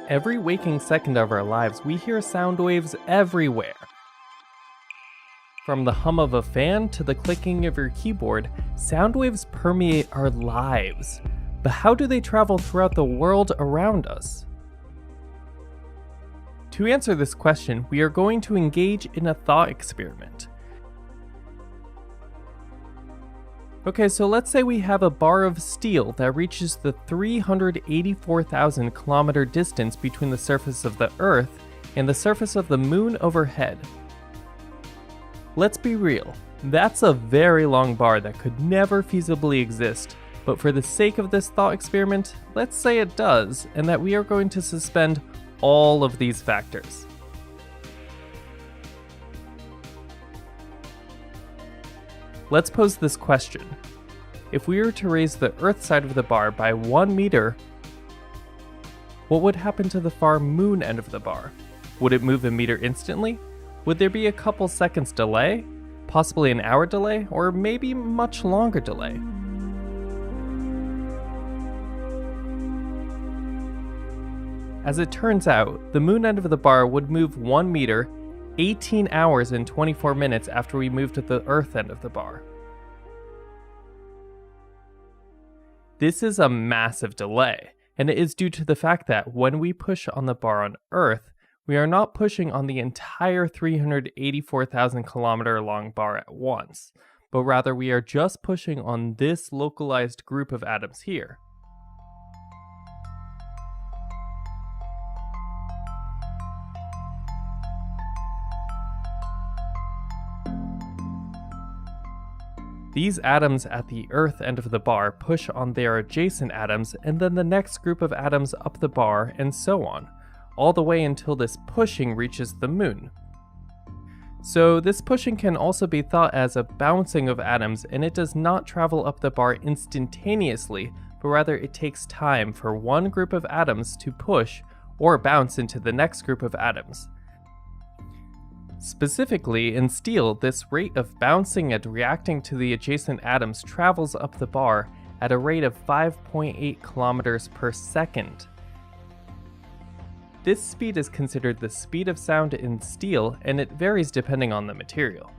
Every waking second of our lives, we hear sound waves everywhere. From the hum of a fan to the clicking of your keyboard, sound waves permeate our lives. But how do they travel throughout the world around us? To answer this question, we are going to engage in a thought experiment. Okay, so let's say we have a bar of steel that reaches the 384,000 kilometer distance between the surface of the Earth and the surface of the moon overhead. Let's be real, that's a very long bar that could never feasibly exist, but for the sake of this thought experiment, let's say it does, and that we are going to suspend all of these factors. Let's pose this question. If we were to raise the Earth side of the bar by 1 meter, what would happen to the far moon end of the bar? Would it move a meter instantly? Would there be a couple seconds delay? Possibly an hour delay? Or maybe much longer delay? As it turns out, the moon end of the bar would move 1 meter 18 hours and 24 minutes after we moved to the Earth end of the bar. This is a massive delay, and it is due to the fact that when we push on the bar on Earth, we are not pushing on the entire 384,000 kilometer long bar at once, but rather we are just pushing on this localized group of atoms here. These atoms at the Earth end of the bar push on their adjacent atoms, and then the next group of atoms up the bar, and so on, all the way until this pushing reaches the moon. So this pushing can also be thought as a bouncing of atoms, and it does not travel up the bar instantaneously, but rather it takes time for one group of atoms to push or bounce into the next group of atoms. Specifically, in steel, this rate of bouncing and reacting to the adjacent atoms travels up the bar at a rate of 5.8 kilometers per second. This speed is considered the speed of sound in steel, and it varies depending on the material.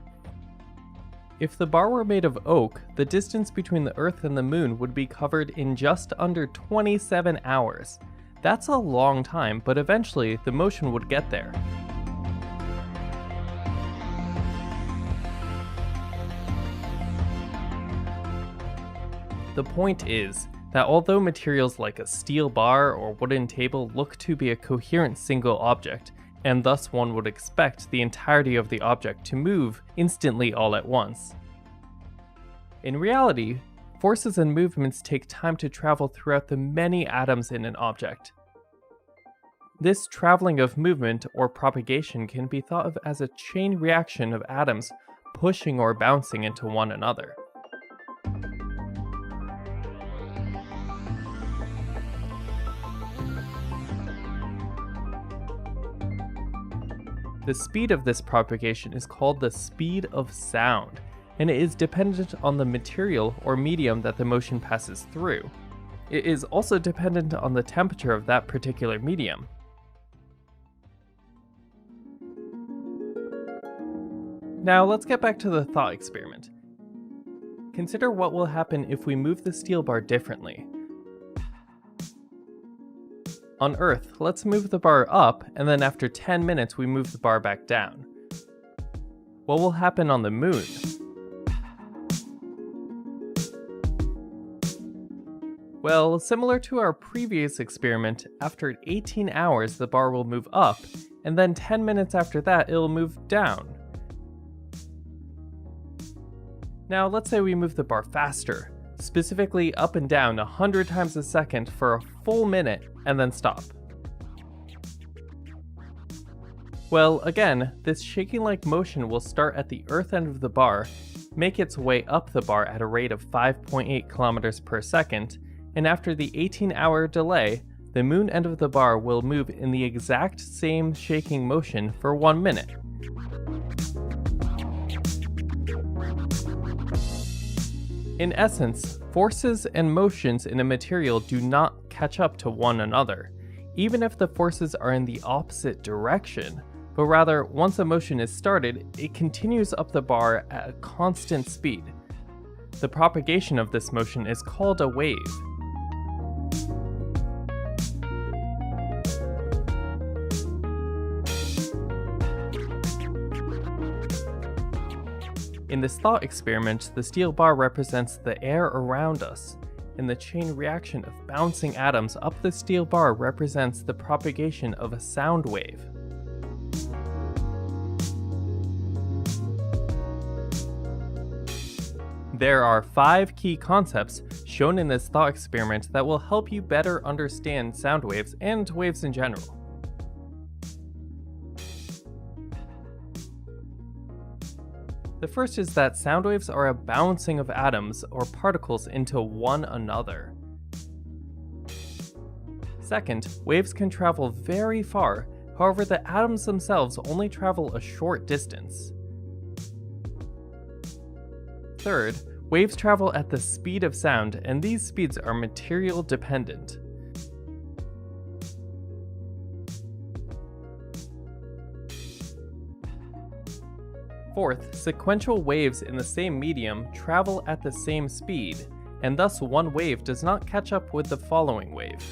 If the bar were made of oak, the distance between the Earth and the moon would be covered in just under 27 hours. That's a long time, but eventually the motion would get there. The point is that although materials like a steel bar or wooden table look to be a coherent single object, and thus one would expect the entirety of the object to move instantly all at once, in reality, forces and movements take time to travel throughout the many atoms in an object. This traveling of movement or propagation can be thought of as a chain reaction of atoms pushing or bouncing into one another. The speed of this propagation is called the speed of sound, and it is dependent on the material or medium that the motion passes through. It is also dependent on the temperature of that particular medium. Now let's get back to the thought experiment. Consider what will happen if we move the steel bar differently. On Earth, let's move the bar up, and then after 10 minutes we move the bar back down. What will happen on the moon? Well, similar to our previous experiment, after 18 hours the bar will move up, and then 10 minutes after that it'll move down. Now let's say we move the bar faster, specifically up and down 100 times a second for a full minute, and then stop. Well, again, this shaking-like motion will start at the Earth end of the bar, make its way up the bar at a rate of 5.8 kilometers per second, and after the 18-hour delay, the moon end of the bar will move in the exact same shaking motion for 1 minute. In essence, forces and motions in a material do not catch up to one another. even if the forces are in the opposite direction, but rather, once a motion is started, it continues up the bar at a constant speed. The propagation of this motion is called a wave. In this thought experiment, the steel bar represents the air around us, and the chain reaction of bouncing atoms up the steel bar represents the propagation of a sound wave. There are 5 key concepts shown in this thought experiment that will help you better understand sound waves and waves in general. The first is that sound waves are a bouncing of atoms or particles into one another. Second, waves can travel very far, however the atoms themselves only travel a short distance. Third, waves travel at the speed of sound, and these speeds are material dependent. Fourth, sequential waves in the same medium travel at the same speed, and thus one wave does not catch up with the following wave.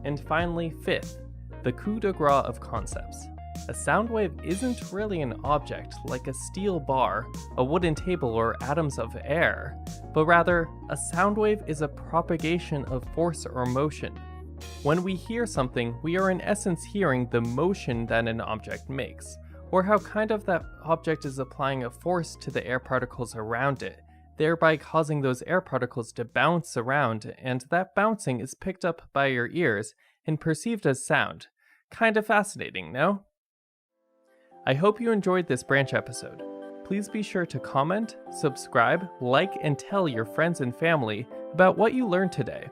And finally, fifth, the coup de grace of concepts. A sound wave isn't really an object like a steel bar, a wooden table, or atoms of air, but rather, a sound wave is a propagation of force or motion. When we hear something, we are in essence hearing the motion that an object makes, or how kind of that object is applying a force to the air particles around it, thereby causing those air particles to bounce around, and that bouncing is picked up by your ears and perceived as sound. Kind of fascinating, no? I hope you enjoyed this branch episode. Please be sure to comment, subscribe, like, and tell your friends and family about what you learned today.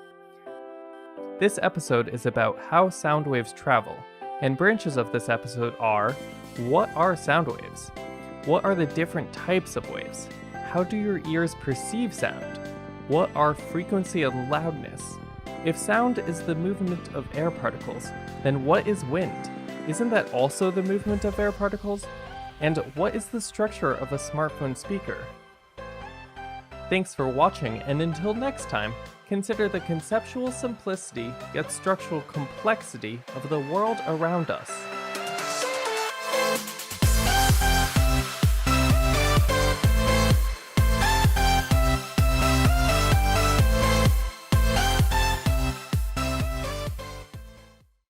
This episode is about how sound waves travel, and branches of this episode are: what are sound waves? What are the different types of waves? How do your ears perceive sound? What are frequency and loudness? If sound is the movement of air particles, then what is wind? Isn't that also the movement of air particles? And what is the structure of a smartphone speaker? Thanks for watching, and until next time, consider the conceptual simplicity yet structural complexity of the world around us.